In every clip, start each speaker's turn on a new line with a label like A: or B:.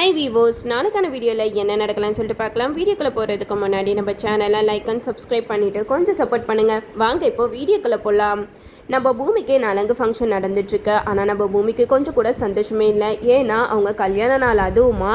A: High வீவோஸ், நாளைக்கான வீடியோவில் என்ன நடக்கலாம்னு சொல்லிட்டு பார்க்கலாம். வீடியோக்குள்ளே போகிறதுக்கு முன்னாடி நம்ம சேனலை லைக் அண்ட் சப்ஸ்கிரைப் பண்ணிவிட்டு கொஞ்சம் சப்போர்ட் பண்ணுங்கள். வாங்க இப்போ வீடியோக்குள்ளே போகலாம். நம்ம பூமிக்கு நலங்கு ஃபங்க்ஷன் நடந்துட்டுருக்கு. ஆனால் நம்ம பூமிக்கு கொஞ்சம் கூட சந்தோஷமே இல்லை. ஏன்னா அவங்க கல்யாண நாள், அதுவுமா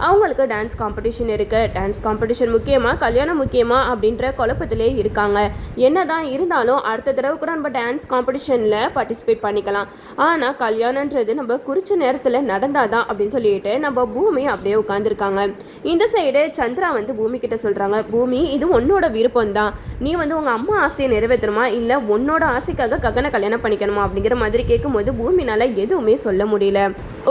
A: அவங்களுக்கு டான்ஸ் காம்படிஷன் இருக்குது. டான்ஸ் காம்படிஷன் முக்கியமாக கல்யாணம் முக்கியமாக அப்படின்ற குழப்பத்திலே இருக்காங்க. என்ன தான் இருந்தாலும் அடுத்த தடவை கூட நம்ம டான்ஸ் காம்படிஷனில் பார்ட்டிசிபேட் பண்ணிக்கலாம். ஆனால் கல்யாணன்றது நம்ம குறித்த நேரத்தில் நடந்தால் தான் அப்படின்னு சொல்லிட்டு நம்ம பூமி அப்படியே உட்காந்துருக்காங்க. இந்த சைடு சந்திரா பூமி கிட்ட சொல்கிறாங்க, பூமி இது உன்னோட விருப்பம் தான், நீ உங்கள் அம்மா ஆசையை நிறைவேற்றணுமா இல்லை உன்னோட ஆசைக்காக ககனை கல்யாணம் பண்ணிக்கணுமா அப்படிங்கிற மாதிரி கேட்கும்போது பூமினால எதுவுமே சொல்ல முடியல.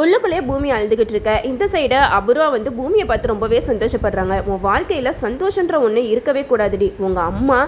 A: உள்ளுக்குள்ளே பூமி அழுதுகிட்டு இருக்க. இந்த சைடு அபூர்வா பூமியை பார்த்து ரொம்பவே சந்தோஷப்படுறாங்க. உன் வாழ்க்கையில் சந்தோஷன்ற ஒன்று இருக்கவே கூடாதுடி. உங்கள் அம்மா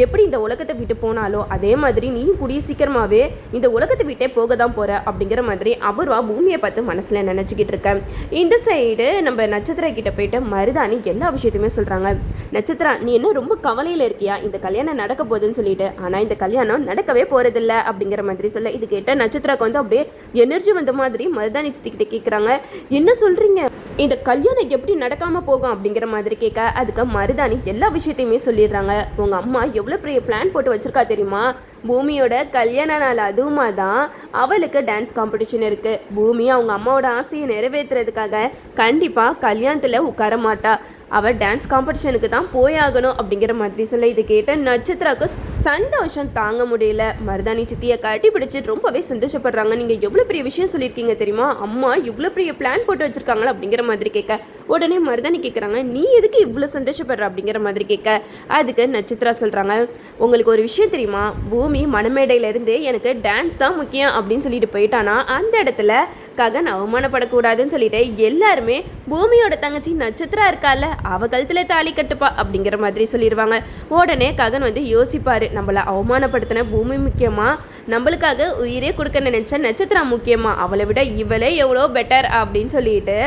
A: எப்படி இந்த உலகத்தை விட்டு போனாலோ அதே மாதிரி நீயும் கூடிய சீக்கிரமாகவே இந்த உலகத்தை விட்டே போக தான் போகிற அப்படிங்கிற மாதிரி அபூர்வா பூமியை பார்த்து மனசில் நினச்சிக்கிட்டு இருக்கேன். இந்த சைடு நம்ம நட்சத்திரா கிட்ட போயிட்டு மருதாணி எல்லா விஷயத்தையுமே சொல்கிறாங்க. நட்சத்திரா, நீ என்ன ரொம்ப கவலையில் இருக்கியா? இந்த கல்யாணம் நடக்க போகுதுன்னு சொல்லிட்டு. ஆனால் இந்த கல்யாணம் நடக்கவே போகிறதில்ல அப்படிங்கிற மாதிரி சொல்ல, இது கேட்ட நட்சத்திராக்கு அப்படியே எனர்ஜி வந்த மாதிரி மருதாணி சித்திக்கிட்ட கேட்குறாங்க, என்ன சொல்கிறீங்க? இந்த கல்யாணம் எப்படி நடக்காமல் போகும் அப்படிங்கிற மாதிரி கேட்க, அதுக்கு மருதாணி எல்லா விஷயத்தையுமே சொல்லிடுறாங்க. உங்கள் அம்மா எவ்வளோ பெரிய பிளான் போட்டு வச்சுருக்கா தெரியுமா? பூமியோட கல்யாண நாள் அதுவுமா தான் அவளுக்கு டான்ஸ் காம்படிஷன் இருக்குது. பூமி அவங்க அம்மாவோட ஆசையை நிறைவேற்றுறதுக்காக கண்டிப்பாக கல்யாணத்தில் உட்கார மாட்டா. அவள் டான்ஸ் காம்படிஷனுக்கு தான் போயாகணும் அப்படிங்கிற மாதிரி சொல்ல, இது கேட்ட நட்சத்திராக்கு சந்தோஷம் தாங்க முடியல. மருதாணி சித்தியை கட்டி பிடிச்சிட்டு ரொம்பவே சந்தோஷப்படுறாங்க. நீங்கள் எவ்வளோ பெரிய விஷயம் சொல்லியிருக்கீங்க தெரியுமா? அம்மா இவ்வளோ பெரிய பிளான் போட்டு வச்சுருக்காங்களா அப்படிங்கிற மாதிரி கேட்க, உடனே மருதாணி கேட்குறாங்க, நீ எதுக்கு இவ்வளோ சந்தோஷப்படுற அப்படிங்கிற மாதிரி கேட்க, அதுக்கு நட்சத்திரா சொல்கிறாங்க, உங்களுக்கு ஒரு விஷயம் தெரியுமா? பூமி மணமேடையிலேருந்து எனக்கு டான்ஸ் தான் முக்கியம் அப்படின்னு சொல்லிட்டு போயிட்டானா அந்த இடத்துல ககன் அவமானப்படக்கூடாதுன்னு சொல்லிட்டு எல்லாருமே பூமியோட தங்கச்சி நட்சத்திரா இருக்கால அவ கழுத்துல தாலி கட்டுப்பா அப்படிங்கிற மாதிரி சொல்லிடுவாங்க. உடனே ககன் யோசிப்பாரு, நம்மளை அவமானப்படுத்தின பூமி முக்கியமா, நம்மளுக்காக உயிரே கொடுக்க நினைச்ச நட்சத்திரா முக்கியமா, அவளை விட இவளே எவ்வளோ பெட்டர் அப்படின்னு சொல்லிட்டு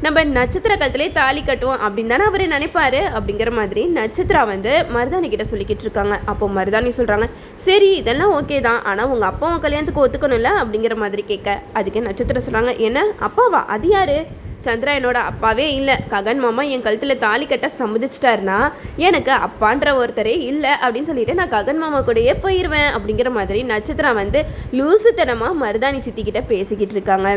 A: நம்ம நட்சத்திர கழுத்திலே தாலி கட்டுவோம் அப்படின்னு தானே அவர் நினைப்பாரு அப்படிங்கிற மாதிரி நட்சத்திரா மருதாணி கிட்ட சொல்லிக்கிட்டு இருக்காங்க. அப்போ மருதாணி சொல்கிறாங்க, சரி இதெல்லாம் ஓகே தான், ஆனால் உங்கள் அப்பாவும் கல்யாணத்துக்கு ஒத்துக்கணும்ல அப்படிங்கிற மாதிரி கேட்க, அதுக்கு நட்சத்திரம் சொல்கிறாங்க, என்ன அப்பாவா? அது யாரு? சந்திரா என்னோட அப்பாவே இல்லை. ககன் மாமா என் கழுத்தில் தாலி கட்ட சம்மதிச்சிட்டாருனா எனக்கு அப்பான்ற ஒருத்தரே இல்லை அப்படின்னு சொல்லிட்டு நான் ககன் மாமா கூடயே போயிடுவேன் அப்படிங்கிற மாதிரி நட்சத்திரா லூசுத்தனமாக மருதாணி சித்திக்கிட்ட பேசிக்கிட்டு இருக்காங்க.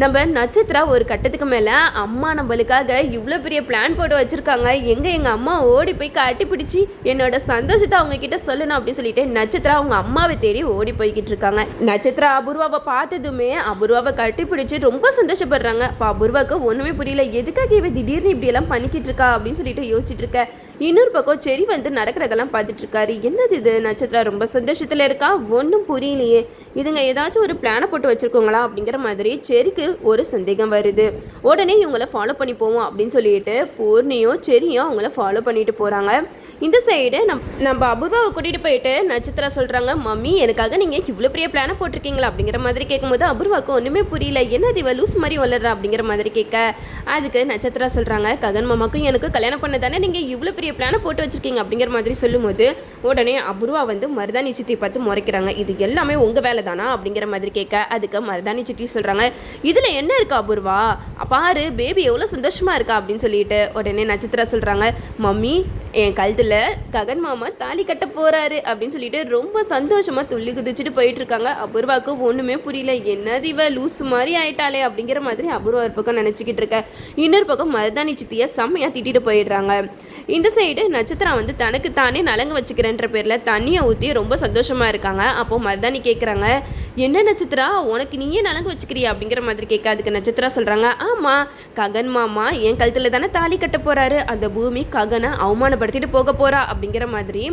A: நம்ம நட்சத்திரா ஒரு கட்டத்துக்கு மேலே, அம்மா நம்மளுக்காக இவ்வளோ பெரிய பிளான் போட்டு வச்சுருக்காங்க, எங்கள் அம்மா ஓடி போய் கட்டி பிடிச்சி என்னோட சந்தோஷத்தை அவங்க கிட்ட சொல்லணும் அப்படின்னு சொல்லிட்டு நட்சத்திரா அவங்க அம்மாவை தேடி ஓடி போய்கிட்டு இருக்காங்க. நட்சத்திரா அபூர்வாவை பார்த்ததுமே அபூர்வாவை கட்டி பிடிச்சி ரொம்ப சந்தோஷப்படுறாங்க. இப்போ அபூர்வாவுக்கு ஒன்றுமே புரியல, எதுக்காக இவ திடீர்னு இப்படியெல்லாம் பண்ணிக்கிட்டு இருக்கா அப்படின்னு சொல்லிட்டு யோசிச்சுட்டு இருக்க. இன்னொரு பக்கம் செரி நடக்கிறதெல்லாம் பார்த்துட்டு இருக்காரு. என்னது இது? நட்சத்திரா ரொம்ப சந்தோஷத்தில் இருக்கா, ஒன்றும் புரியலையே, இதுங்க ஏதாச்சும் ஒரு பிளானை போட்டு வச்சுருக்கோங்களா அப்படிங்கிற மாதிரி செரிக்கு ஒரு சந்தேகம் வருது. உடனே இவங்கள ஃபாலோ பண்ணி போவோம் அப்படின்னு சொல்லிட்டு பூர்ணியும் செரியும் அவங்கள ஃபாலோ பண்ணிட்டு போகிறாங்க. இந்த சைடு நம்ம அபூர்வாவை கூட்டிகிட்டு போயிட்டு நட்சத்திரா சொல்கிறாங்க, மம்மி எனக்காக நீங்கள் இவ்வளோ பெரிய பிளானை போட்டிருக்கீங்களா அப்படிங்கிற மாதிரி கேட்கும்போது அபூர்வாவுக்கு ஒன்றுமே புரியல, என்னது இவ லூஸ் மாதிரி வளர்றா அப்படிங்கிற மாதிரி கேட்க, அதுக்கு நட்சத்திரா சொல்கிறாங்க, ககன் மாமாக்கும் எனக்கு கல்யாணம் பண்ண தானே நீங்கள் இவ்வளோ பெரிய பிளானை போட்டு வச்சுருக்கீங்க அப்படிங்கிற மாதிரி சொல்லும்போது உடனே அபூர்வா மருதாணி சித்தி பார்த்து முறைக்கிறாங்க, இது எல்லாமே உங்கள் வேலை தானா அப்படிங்கிற மாதிரி கேட்க, அதுக்கு மருதாணி சித்தி சொல்கிறாங்க, இதில் என்ன இருக்கா அபூர்வா, பாரு பேபி எவ்வளோ சந்தோஷமாக இருக்கா அப்படின்னு சொல்லிட்டு உடனே நட்சத்திரா சொல்கிறாங்க, மம்மி என் கழுத்தில் ககன் மாமா தாலி கட்ட போறாரு அப்படின்னு சொல்லிட்டு ரொம்ப சந்தோஷமா துள்ளி குதிச்சுட்டு போயிட்டு இருக்காங்க. அபூர்வாவுக்கு ஒண்ணுமே புரியல, என்னது இவ லூசு மாதிரி ஆயிட்டாலே அப்படிங்கிற மாதிரி அபூர்வா ஒரு பக்கம் நினைச்சுக்கிட்டு இருக்க. இன்னொரு பக்கம் மருதாணி சித்திய செம்மையா திட்டிட்டு போயிடுறாங்க. இந்த சைடு நட்சத்திரம் தனக்கு தானே நலங்கு வச்சுக்கிறேன்ற பேர்ல தண்ணியை ஊற்றி ரொம்ப சந்தோஷமா இருக்காங்க. அப்போ மருதாணி கேட்குறாங்க, என்ன நட்சத்திரா உனக்கு நீயே நலங்கு வச்சுக்கிறியா அப்படிங்கிற மாதிரி கேட்க, அதுக்கு நட்சத்திரா சொல்றாங்க, ஆமா ககன் மாமா என் கழுத்துல தானே தாலி கட்ட போறாரு, அந்த பூமி ககனை அவமானப்படுத்திட்டு போக போறா அப்படிங்கிற மாதிரி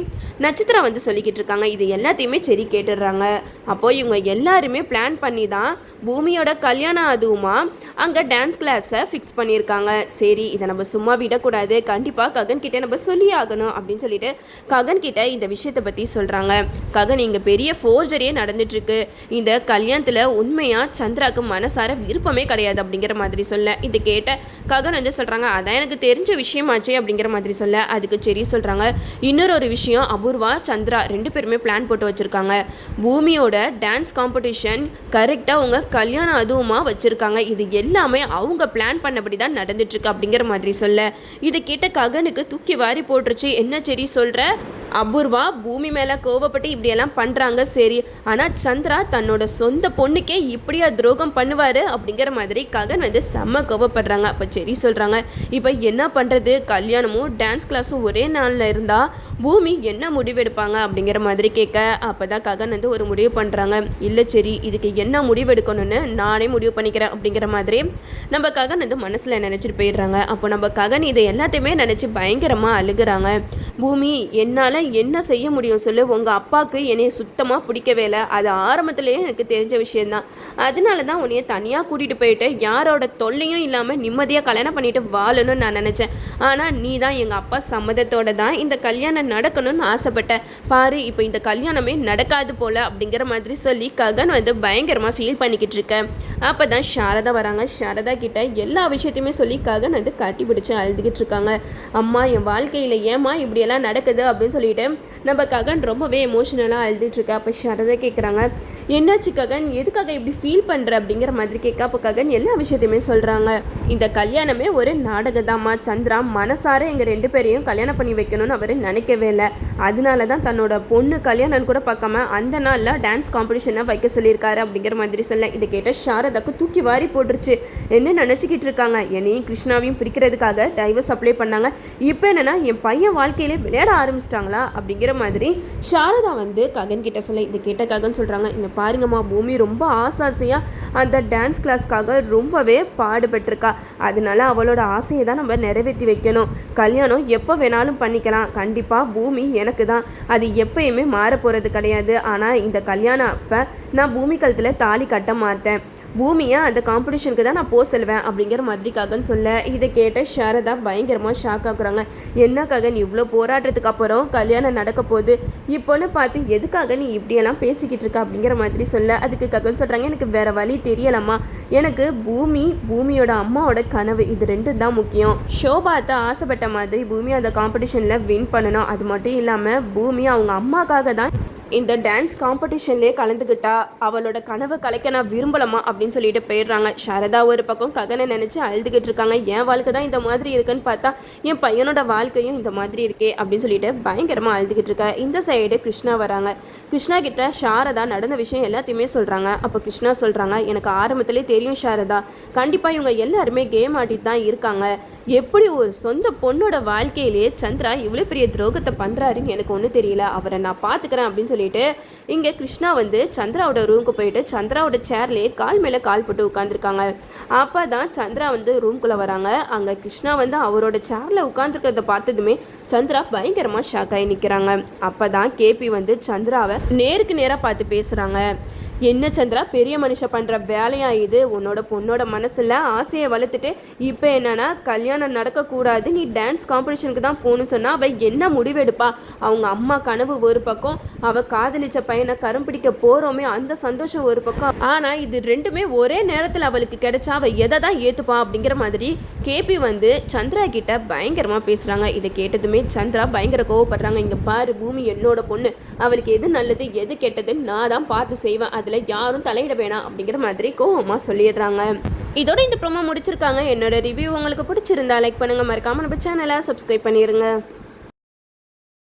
A: நட்சத்திரம் சொல்லிக்கிட்டு இருக்காங்க. இது எல்லாத்தையுமே சரி கேட்டுடுறாங்க. அப்போ இவங்க எல்லாருமே பிளான் பண்ணி தான் பூமியோட கல்யாணம் அதுவுமா அங்கே டான்ஸ் கிளாஸை ஃபிக்ஸ் பண்ணியிருக்காங்க. சரி இதை நம்ம சும்மா விடக்கூடாது, கண்டிப்பாக ககன் கிட்டே நம்ம சொல்லி ஆகணும் அப்படின்னு சொல்லிட்டு ககன் கிட்ட இந்த விஷயத்தை பற்றி சொல்கிறாங்க. ககன் இங்கே பெரிய ஃபோர்ஜரியே நடந்துட்டுருக்கு, இந்த கல்யாணத்தில் உண்மையாக சந்திராவுக்கு மனசார விருப்பமே கிடையாது அப்படிங்கிற மாதிரி சொல்ல, இது கேட்ட ககன் வந்து சொல்கிறாங்க அதான் எனக்கு தெரிஞ்ச விஷயமாச்சே அப்படிங்கிற மாதிரி சொல்ல அதுக்கு சரி சொல்கிறாங்க. இன்னொரு விஷயம், அபூர்வா சந்திரா 2 பேருமே பிளான் போட்டு வச்சுருக்காங்க. பூமியோட டான்ஸ் காம்படிஷன் கரெக்டாக அவங்க கல்யாணம் அதுவுமா வச்சுருக்காங்க. இது எல்லாமே அவங்க பிளான் பண்ணபடி தான் நடந்துட்டுருக்கு அப்படிங்கிற மாதிரி சொல்ல இதை கேட்ட ககனுக்கு தூக்கி வாரி போட்டுருச்சு. என்ன சரி சொல்கிற, அபூர்வா பூமி மேலே கோவப்பட்டு இப்படியெல்லாம் பண்ணுறாங்க சரி, ஆனால் சந்திரா தன்னோட சொந்த பொண்ணுக்கே இப்படியா துரோகம் பண்ணுவார் அப்படிங்கிற மாதிரி ககன் வந்து செம்ம கோவப்படுறாங்க. அப்போ சரி சொல்கிறாங்க. இப்போ என்ன பண்ணுறது, கல்யாணமும் டான்ஸ் கிளாஸும் ஒரே நாளில் இருந்தால் பூமி என்ன முடிவெடுப்பாங்க அப்படிங்கிற மாதிரி கேட்க அப்போ தான் ககன் வந்து ஒரு முடிவு பண்ணுறாங்க. இல்லை சரி, இதுக்கு என்ன முடிவு எடுக்கணும்னு நானே முடிவு பண்ணிக்கிறேன் அப்படிங்கிற மாதிரி நம்ம ககன் வந்து மனசில் நினச்சிட்டு போயிடுறாங்க. அப்போ நம்ம ககன் இதை எல்லாத்தையுமே நினச்சி பயங்கரமாக அழுகுறாங்க. பூமி, என்னால் என்ன செய்ய முடியும் சொல்லு, உங்கள் அப்பாவுக்கு என்னைய சுத்தமாக பிடிக்கவே இல்லை, அது ஆரம்பத்துலேயே எனக்கு தெரிஞ்ச விஷயந்தான். அதனால தான் உன்னைய தனியாக கூட்டிகிட்டு போயிட்டு யாரோட தொல்லையும் இல்லாமல் நிம்மதியாக கல்யாணம் பண்ணிட்டு வாழணும்னு நான் நினச்சேன். ஆனால் நீ தான் எங்கள் அப்பா சம்மதத்தோடு தான் இந்த கல்யாணம் நடக்கணும்னு ஆசைப்பட்டேன். பாரு, இப்போ இந்த கல்யாணமே நடக்காது போல் அப்படிங்கிற மாதிரி சொல்லி ககன் வந்து பயங்கரமாக ஃபீல் பண்ணிக்கிட்டு இருக்கேன். அப்போ தான் சாரதா வராங்க. சாரதா கிட்ட எல்லா விஷயத்தையுமே சொல்லி ககன் வந்து கட்டி பிடிச்சி அழுதுகிட்டு இருக்காங்க. அம்மா, என் வாழ்க்கையில் ஏம்மா இப்படியெல்லாம் நடக்குது அப்படின்னு சொல்லிட்டு நம்ம ககன் ரொம்பவே எமோஷனலாக அழுதுட்டுருக்க. அப்போ சாரதா கேட்குறாங்க, என்னாச்சு ககன், எதுக்காக இப்படி ஃபீல் பண்ணுற அப்படிங்கிற மாதிரி கேட்க அப்போ ககன் எல்லா விஷயத்தையுமே சொல்கிறாங்க. இந்த கல்யாணமே ஒரு நாடகதாம்மா. சந்திரா மனசார எங்கள் 2 பேரையும் கல்யாணம் பண்ணி வைக்கணும்னு அவர் நினைக்கவே இல்லை. அதனால தான் தன்னோட பொண்ணு கல்யாணம் கூட பார்க்காம அந்த நாளில் டான்ஸ் காம்படிஷனாக வைக்க சொல்லியிருக்காரு அப்படிங்கிற மாதிரி சொல்ல இதை கேட்ட சாரதாக்கு தூக்கி வாரி போட்டுருச்சு. என்ன நினச்சிக்கிட்டு இருக்காங்க, என்னையும் கிருஷ்ணாவையும் பிரிக்கிறதுக்காக டைவர்ஸ் அப்ளை பண்ணாங்க, இப்போ என்னென்னா என் பையன் வாழ்க்கையிலே விளையாட ஆரம்பிச்சிட்டாங்களா அப்படிங்கிற மாதிரி சாரதா வந்து ககன் கிட்ட சொல்ல இதை கேட்ட ககன் சொல்கிறாங்க, இங்கே பாருங்கம்மா, பூமி ரொம்ப ஆசையாக அந்த டான்ஸ் கிளாஸ்க்காக ரொம்பவே பாடுபட்டிருக்கா. அதனால அவளோட ஆசையை தான் நம்ம நிறைவேற்றி வைக்கணும். கல்யாணம் எப்போ வேணாலும் பண்ணிக்கலாம், கண்டிப்பாக பூமி எனக்கு தான், அது எப்பயுமே மாற போகிறது கிடையாது. ஆனால் இந்த கல்யாணம் அப்போ நான் பூமி கழுத்தில் தாலி கட்ட மாட்டேன், பூமியை அந்த காம்படிஷனுக்கு தான் நான் சொல்லுவேன் அப்படிங்கிற மாதிரி ககன் சொல்ல இதை கேட்ட சாரதா பயங்கரமாக ஷாக் ஆகுறாங்க. என்ன ககன், இவ்வளோ போராட்டத்துக்கு அப்புறம் கல்யாணம் நடக்க போகுது, இப்போன்னு பார்த்து எதுக்காக நீ இப்படியெல்லாம் பேசிக்கிட்டு இருக்க அப்படிங்கிற மாதிரி சொல்ல அதுக்கு ககன் சொல்கிறாங்க, எனக்கு வேறு வழி தெரியலம்மா, எனக்கு பூமியோட அம்மாவோட கனவு இது 2 தான் முக்கியம். ஷோபாத்தை ஆசைப்பட்ட மாதிரி பூமி அந்த காம்படிஷனில் வின் பண்ணணும். அது மட்டும் இல்லாமல் பூமி அவங்க அம்மாக்காக தான் இந்த டான்ஸ் காம்படிஷன்லேயே கலந்துக்கிட்டா, அவளோட கனவை கலைக்க நான் விரும்பலமா அப்படின்னு சொல்லிட்டு போயிடுறாங்க. சாரதா ஒரு பக்கம் ககனை நினச்சி அழுதுகிட்டு இருக்காங்க. என் வாழ்க்கை தான் இந்த மாதிரி இருக்குன்னு பார்த்தா என் பையனோட வாழ்க்கையும் இந்த மாதிரி இருக்கே அப்படின்னு சொல்லிட்டு பயங்கரமாக அழுதுகிட்டு இருக்கா. இந்த சைடு கிருஷ்ணா வராங்க. கிருஷ்ணா கிட்ட சாரதா நடந்த விஷயம் எல்லாத்தையுமே சொல்கிறாங்க. அப்போ கிருஷ்ணா சொல்கிறாங்க, எனக்கு ஆரம்பத்திலே தெரியும் சாரதா, கண்டிப்பாக இவங்க எல்லாருமே கேம் ஆடிட்டு தான் இருக்காங்க. எப்படி ஒரு சொந்த பொண்ணோட வாழ்க்கையிலேயே சந்திரா இவ்வளோ பெரிய துரோகத்தை பண்ணுறாருன்னு எனக்கு ஒன்றும் தெரியல, அவரை நான் பார்த்துக்கிறேன் அப்படின்னு சொல்லிட்டு இங்கே கிருஷ்ணா வந்து சந்திராவோட ரூமுக்கு போயிட்டு சந்திராவோட சேர்லேயே கால் மேலே கால் போட்டு உட்காந்துருக்காங்க. அப்போ தான் சந்திரா வந்து ரூம்குள்ளே வராங்க. அங்கே கிருஷ்ணா வந்து அவரோட சேரில் உட்காந்துருக்கிறத பார்த்ததுமே சந்திரா பயங்கரமாக ஷாக் ஆகி நிற்கிறாங்க. அப்போ தான் கேபி வந்து சந்திராவை நேருக்கு நேராக பார்த்து பேசுகிறாங்க. என்ன சந்திரா, பெரிய மனுஷன் பண்ணுற வேலையா இது, உன்னோட பொண்ணோட மனசில் ஆசையை வளர்த்துட்டு இப்போ என்னன்னா கல்யாணம் நடக்கக்கூடாது, நீ டான்ஸ் காம்படிஷனுக்கு தான் போகணும்னு சொன்னால் அவள் என்ன முடிவெடுப்பா? அவங்க அம்மா கனவு ஒரு பக்கம், அவள் காதலிச்ச பையனை கரும்பிடிக்க போகிறோமே அந்த சந்தோஷம் ஒரு பக்கம், ஆனால் இது 2மே ஒரே நேரத்தில் அவளுக்கு கிடைச்சா அவள் எதை தான் ஏற்றுப்பா அப்படிங்கிற மாதிரி கேபி வந்து சந்திரா கிட்ட பயங்கரமாக பேசுகிறாங்க. இதை கேட்டதுமே சந்திரா பயங்கர கோவப்படுறாங்க. இங்கே பாரு பூமி, என்னோட பொண்ணு, அவளுக்கு எது நல்லது எது கெட்டதுன்னு நான் தான் பார்த்து செய்வேன், அதில் யாரும் தலையிட வேணாம் அப்படிங்கிற மாதிரி கோவமாக சொல்லிடுறாங்க. இதோட இந்த ப்ரோமோ முடிச்சிருக்காங்க. என்னோட ரிவ்யூ உங்களுக்கு பிடிச்சிருந்தா லைக் பண்ணுங்கள், மறக்காமல் நம்ம சேனலை சப்ஸ்கிரைப் பண்ணிடுங்க.